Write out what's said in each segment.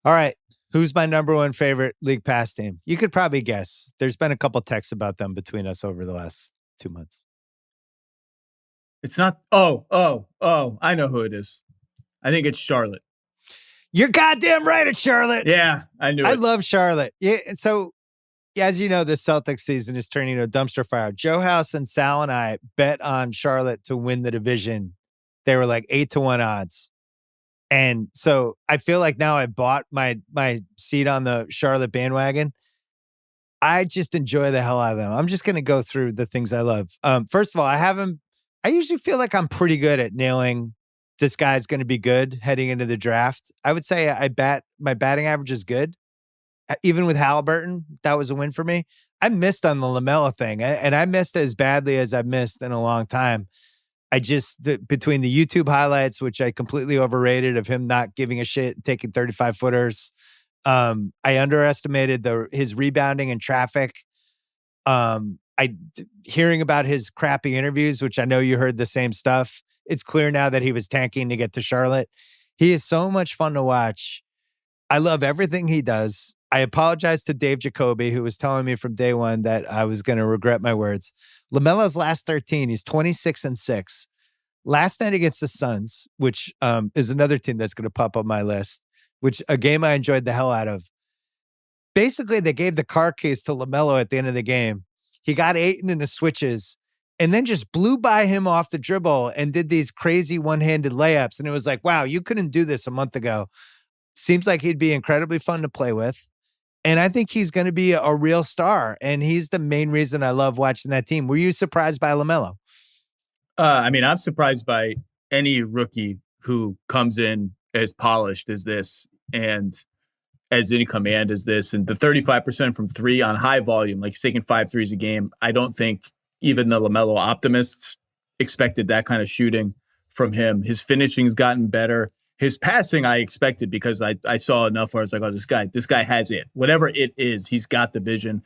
All right. Who's my number one favorite league pass team? You could probably guess. There's been a couple texts about them between us over the last 2 months. It's not. Oh. I know who it is. I think it's Charlotte. You're goddamn right, it's Charlotte. Yeah, I knew it. I love Charlotte. Yeah, so, as you know, the Celtics season is turning into a dumpster fire. Joe House and Sal and I bet on Charlotte to win the division. They were like 8-1 odds. And so I feel like now I bought my seat on the Charlotte bandwagon. I just enjoy the hell out of them. I'm just going to go through the things I love. First of all, I usually feel like I'm pretty good at nailing this guy's going to be good heading into the draft. I would say my batting average is good. Even with Halliburton, that was a win for me. I missed on the LaMelo thing, and I missed as badly as I've missed in a long time. Between the YouTube highlights, which I completely overrated of him not giving a shit, taking 35 footers. I underestimated his rebounding and traffic. Hearing about his crappy interviews, which I know you heard the same stuff. It's clear now that he was tanking to get to Charlotte. He is so much fun to watch. I love everything he does. I apologize to Dave Jacoby, who was telling me from day one that I was going to regret my words. LaMelo's last 13, he's 26-6. Last night against the Suns, which is another team that's going to pop up my list, which a game I enjoyed the hell out of. Basically, they gave the car keys to LaMelo at the end of the game. He got Ayton in the switches and then just blew by him off the dribble and did these crazy one-handed layups. And it was like, wow, you couldn't do this a month ago. Seems like he'd be incredibly fun to play with. And I think he's going to be a real star. And he's the main reason I love watching that team. Were you surprised by LaMelo? I'm surprised by any rookie who comes in as polished as this and as in command as this. And the 35% from three on high volume, like he's taking 5 threes a game. I don't think even the LaMelo optimists expected that kind of shooting from him. His finishing's gotten better. His passing, I expected because I saw enough where I was like, oh, this guy has it. Whatever it is, he's got the vision.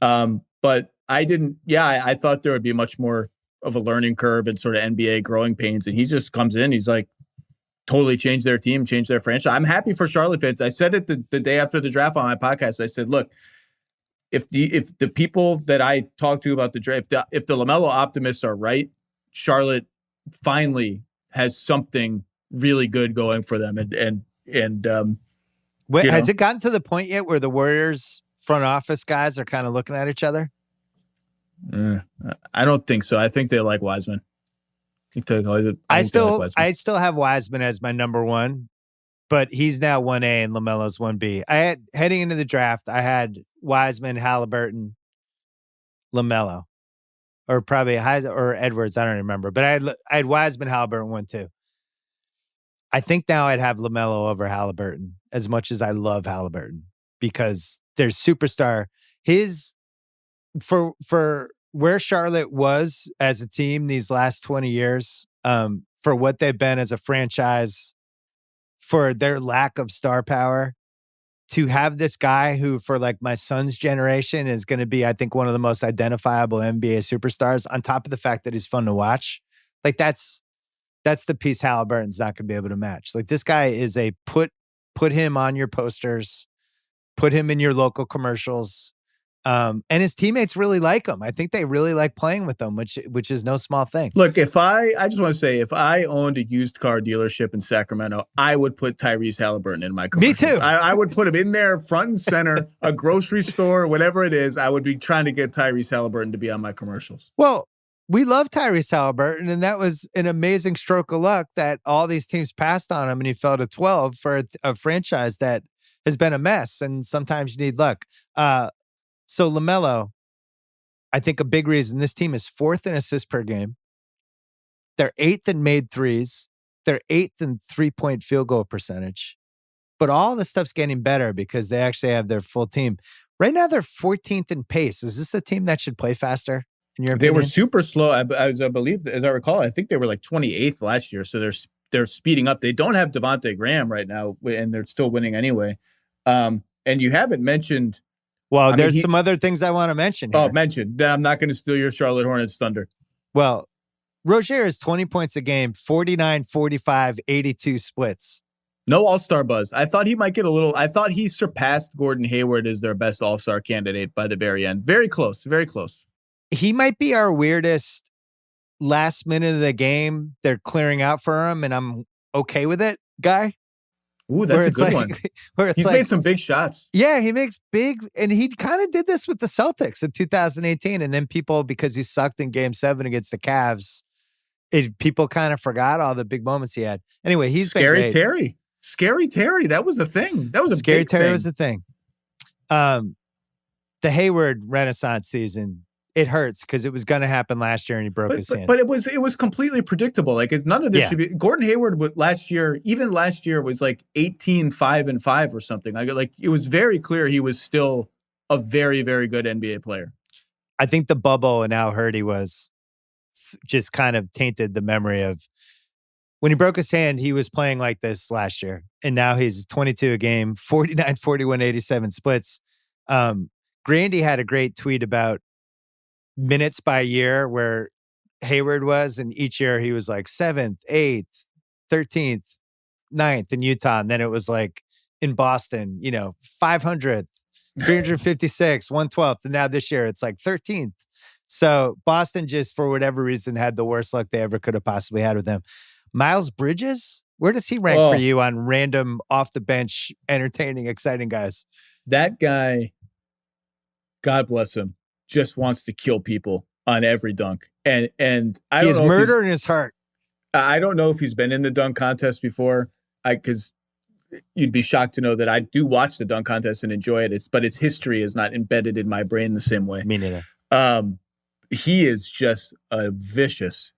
But I didn't, I thought there would be much more of a learning curve and sort of NBA growing pains. And he just comes in, he's like, totally changed their team, changed their franchise. I'm happy for Charlotte fans. I said it the day after the draft on my podcast. I said, look, if the people that I talked to about the draft, if the LaMelo optimists are right, Charlotte finally has something really good going for them. Wait, has it gotten to the point yet where the Warriors front office guys are kind of looking at each other? I don't think so. I think they like Wiseman. I still have Wiseman as my number one, but he's now 1A and LaMelo's 1B. Heading into the draft, I had Wiseman, Halliburton, LaMelo, or probably or Edwards. I don't remember, but I had Wiseman, Halliburton 1-2. I think now I'd have LaMelo over Halliburton as much as I love Halliburton because there's superstar. For where Charlotte was as a team these last 20 years, for what they've been as a franchise, for their lack of star power, to have this guy who, for like my son's generation, is going to be, I think, one of the most identifiable NBA superstars, on top of the fact that he's fun to watch. Like that's the piece Halliburton's not going to be able to match. Like this guy is a put him on your posters, put him in your local commercials. And his teammates really like him. I think they really like playing with him, which is no small thing. Look, I just want to say, if I owned a used car dealership in Sacramento, I would put Tyrese Halliburton in my commercials. Me too. I would put him in there front and center, a grocery store, whatever it is. I would be trying to get Tyrese Halliburton to be on my commercials. Well, we love Tyrese Halliburton, and that was an amazing stroke of luck that all these teams passed on him and he fell to 12 for a franchise that has been a mess. And sometimes you need luck. So LaMelo, I think a big reason this team is 4th in assists per game. They're 8th in made threes. They're 8th in 3-point field goal percentage. But all the stuff's getting better because they actually have their full team. Right now, they're 14th in pace. Is this a team that should play faster, in your opinion? They were super slow. As I recall, I think they were like 28th last year. So they're speeding up. They don't have Devontae Graham right now, and they're still winning anyway. And you haven't mentioned... Well, there's some other things I want to mention here. Oh, mention. I'm not going to steal your Charlotte Hornets thunder. Well, Rozier is 20 points a game, 49, 45, 82 splits. No All-Star buzz. I thought he might get a little. I thought he surpassed Gordon Hayward as their best All-Star candidate by the very end. Very close. Very close. He might be our weirdest last minute of the game. They're clearing out for him, and I'm okay with it, guy. Ooh, that's a good one. Where it's He's made some big shots. Yeah, he makes big, and he kind of did this with the Celtics in 2018, and then people, because he sucked in Game 7 against the Cavs, people kind of forgot all the big moments he had. Anyway, he's Scary been great. Terry. Scary Terry. That was a thing. That was a Scary big Terry thing. was the thing. The Hayward Renaissance season, it hurts because it was going to happen last year and he broke his hand. But it was completely predictable. Like, it's none of this should be. Gordon Hayward last year was like 18-5-5 or something. Like it was very clear he was still a very, very good NBA player. I think the bubble and how hurt he was just kind of tainted the memory of when he broke his hand. He was playing like this last year, and now he's 22 a game, 49, 41, 87 splits. Grandy had a great tweet about minutes by year where Hayward was, and each year he was like 7th, 8th, 13th, 9th in Utah, and then it was like in Boston, 500th, 356, 112th, and now this year it's like 13th. So Boston just, for whatever reason, had the worst luck they ever could have possibly had with them. Miles Bridges, where does he rank for you on random off the bench, entertaining, exciting guys? That guy, God bless him, just wants to kill people on every dunk. And I don't know. He's murder in his heart. I don't know if he's been in the dunk contest before. Because you'd be shocked to know that I do watch the dunk contest and enjoy it. But its history is not embedded in my brain the same way. Me neither. He is just a vicious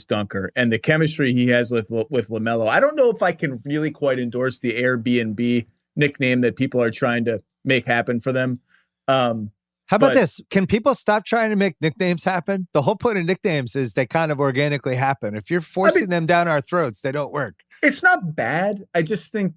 dunker, and the chemistry he has with LaMelo. I don't know if I can really quite endorse the Airbnb nickname that people are trying to make happen for them. How about this? Can people stop trying to make nicknames happen? The whole point of nicknames is they kind of organically happen. If you're forcing them down our throats, they don't work. It's not bad. I think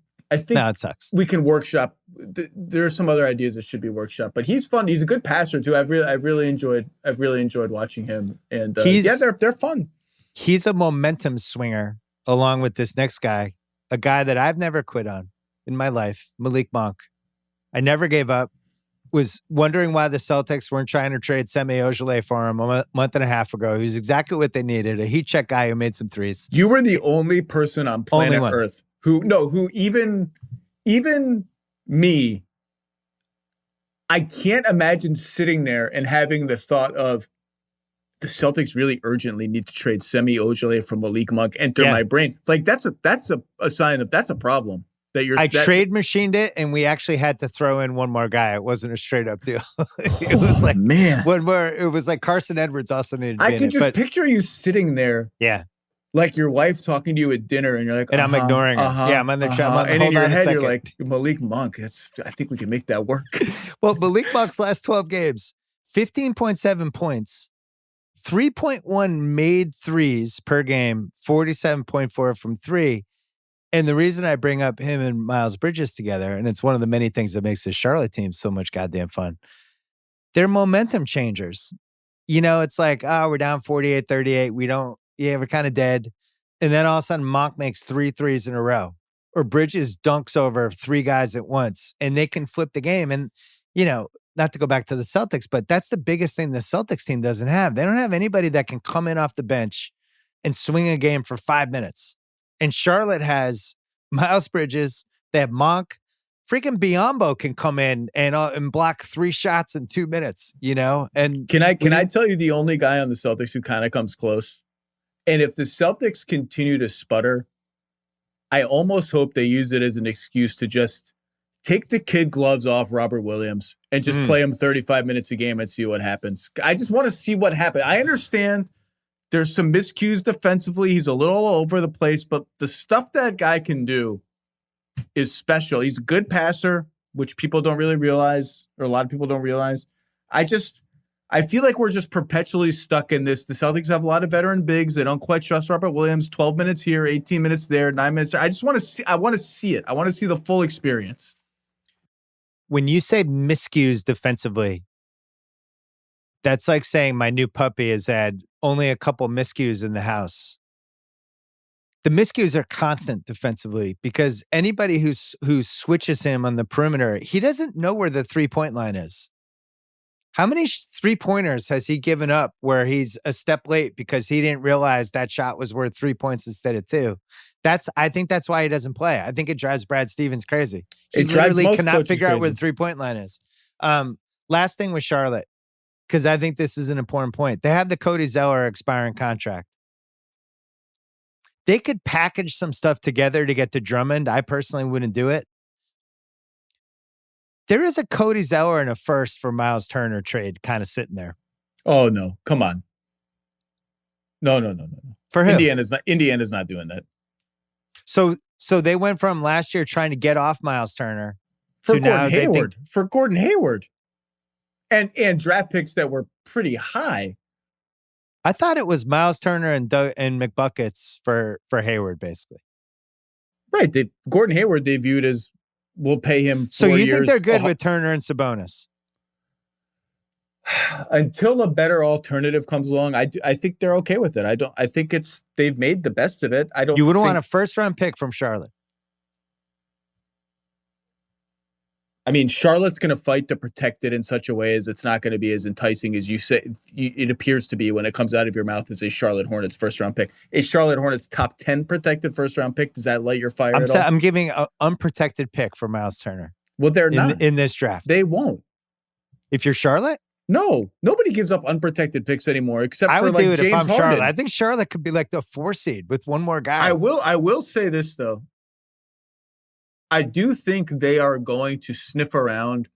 no, it sucks. We can workshop. There are some other ideas that should be workshopped, but he's fun. He's a good passer too. I've really enjoyed watching him, and they're fun. He's a momentum swinger along with this next guy, a guy that I've never quit on in my life, Malik Monk. I never gave up. Was wondering why the Celtics weren't trying to trade Semi Ojeleye for him a month and a half ago. He was exactly what they needed, a heat check guy who made some threes. You were the only person on planet Earth who even me, I can't imagine sitting there and having the thought of the Celtics really urgently need to trade Semi Ojeleye from Malik Monk enter my brain. It's like that's a sign of that's a problem. I trade machined it, and we actually had to throw in one more guy. It wasn't a straight up deal. It was like one more. It was like Carson Edwards also needed to be in it. I can just picture you sitting there. Yeah. Like your wife talking to you at dinner, and you're like, and I'm ignoring her. Yeah, I'm on the and in your head, you're like, Malik Monk. I think we can make that work. Well, Malik Monk's last 12 games, 15.7 points, 3.1 made threes per game, 47.4 from three. And the reason I bring up him and Miles Bridges together, and it's one of the many things that makes the Charlotte team so much goddamn fun, they're momentum changers. It's like, we're down 48-38. We're kind of dead. And then all of a sudden, Monk makes 3 threes in a row. Or Bridges dunks over 3 guys at once. And they can flip the game. And, not to go back to the Celtics, but that's the biggest thing the Celtics team doesn't have. They don't have anybody that can come in off the bench and swing a game for 5 minutes. And Charlotte has Miles Bridges. They have Monk. Freaking Biyombo can come in and block 3 shots in 2 minutes, And can I tell you the only guy on the Celtics who kind of comes close? And if the Celtics continue to sputter, I almost hope they use it as an excuse to just take the kid gloves off Robert Williams and just play him 35 minutes a game and see what happens. I just want to see what happens. I understand there's some miscues defensively. He's a little all over the place, but the stuff that guy can do is special. He's a good passer, which people don't really realize, or a lot of people don't realize. I feel like we're just perpetually stuck in this. The Celtics have a lot of veteran bigs. They don't quite trust Robert Williams. 12 minutes here, 18 minutes there, 9 minutes there. I want to see it. I want to see the full experience. When you say miscues defensively, that's like saying my new puppy has had only a couple miscues in the house. the miscues are constant defensively because anybody who switches him on the perimeter, he doesn't know where the 3-point line is. How many 3-pointers has he given up where he's a step late because he didn't realize that shot was worth 3 points instead of 2? I think that's why he doesn't play. I think it drives Brad Stevens crazy. He literally cannot figure out where the 3-point line is. Last thing with Charlotte, because I think this is an important point. They have the Cody Zeller expiring contract. They could package some stuff together to get to Drummond. I personally wouldn't do it. There is a Cody Zeller and a first for Miles Turner trade kind of sitting there. Oh, no. Come on. No. For who? Indiana's not doing that. So they went from last year trying to get off Miles Turner for Gordon Hayward. And draft picks that were pretty high. I thought it was Miles Turner and McBuckets for Hayward, basically. Right. Gordon Hayward they viewed as we'll pay him 4 years. So you think they're good with Turner and Sabonis? Until a better alternative comes along, I think they're okay with it. I think they've made the best of it. You wouldn't want a first-round pick from Charlotte. I mean, Charlotte's going to fight to protect it in such a way as it's not going to be as enticing as you say it appears to be when it comes out of your mouth as a Charlotte Hornets first-round pick. A Charlotte Hornets top 10 protected first-round pick, does that light your fire at all? I'm giving an unprotected pick for Miles Turner. Well, they're not. In this draft. They won't. If you're Charlotte? No. Nobody gives up unprotected picks anymore except for like James Harden. I would do it if I'm Charlotte. I think Charlotte could be like the 4 seed with one more guy. I will say this, though. I do think they are going to sniff around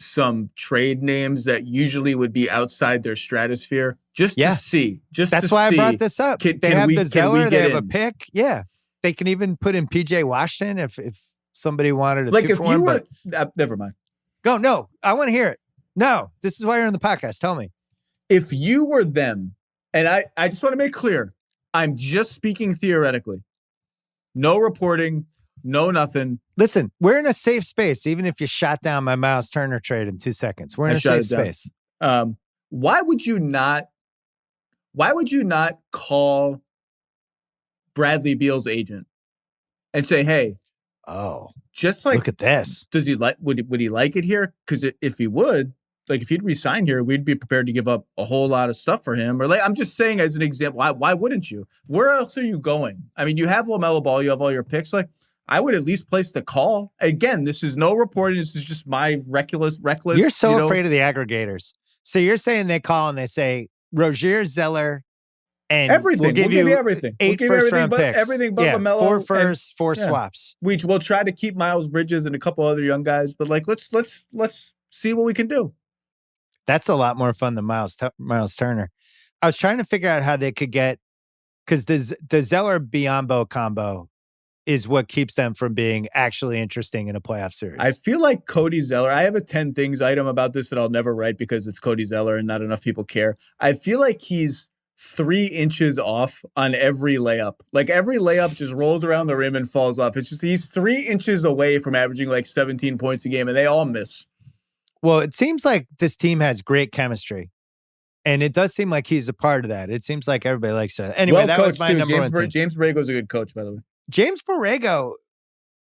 some trade names that usually would be outside their stratosphere to see. That's why I brought this up. They have the Zeller, they have a pick. Yeah. They can even put in PJ Washington if somebody wanted a 2 for 1. But never mind. No, I want to hear it. No, this is why you're on the podcast. Tell me. If you were them, and I just want to make clear, I'm just speaking theoretically. No reporting, no nothing. Listen, we're in a safe space, even if you shot down my Miles Turner trade in 2 seconds. We're in a safe space. Why would you not call Bradley Beal's agent and say, hey, just like, look at this. Does he would he like it here? Because if he would, like if he'd resign here, we'd be prepared to give up a whole lot of stuff for him. Or like, I'm just saying as an example, why wouldn't you? Where else are you going? I mean, you have LaMelo Ball, you have all your picks. Like, I would at least place the call. Again, this is no reporting. This is just my reckless. You're so afraid of the aggregators. So you're saying they call and they say, Rozier, Zeller, and everything. We'll give you everything. 8 first-round picks. Everything but LaMelo. 4 firsts, 4 swaps. We'll try to keep Miles Bridges and a couple other young guys, but like let's see what we can do. That's a lot more fun than Miles Turner. I was trying to figure out how they could get, because the Zeller Biyombo combo is what keeps them from being actually interesting in a playoff series. I feel like Cody Zeller, I have a 10 things item about this that I'll never write because it's Cody Zeller and not enough people care. I feel like he's 3 inches off on every layup. Like every layup just rolls around the rim and falls off. It's just he's 3 inches away from averaging like 17 points a game and they all miss. Well, it seems like this team has great chemistry. And it does seem like he's a part of that. It seems like everybody likes it. Anyway, that was my number 1 team. James Borrego's a good coach, by the way. James Borrego,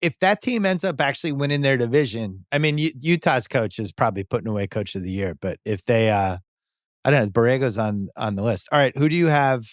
if that team ends up actually winning their division, I mean, Utah's coach is probably putting away coach of the year, but if they, I don't know, Borrego's on the list. All right, who do you have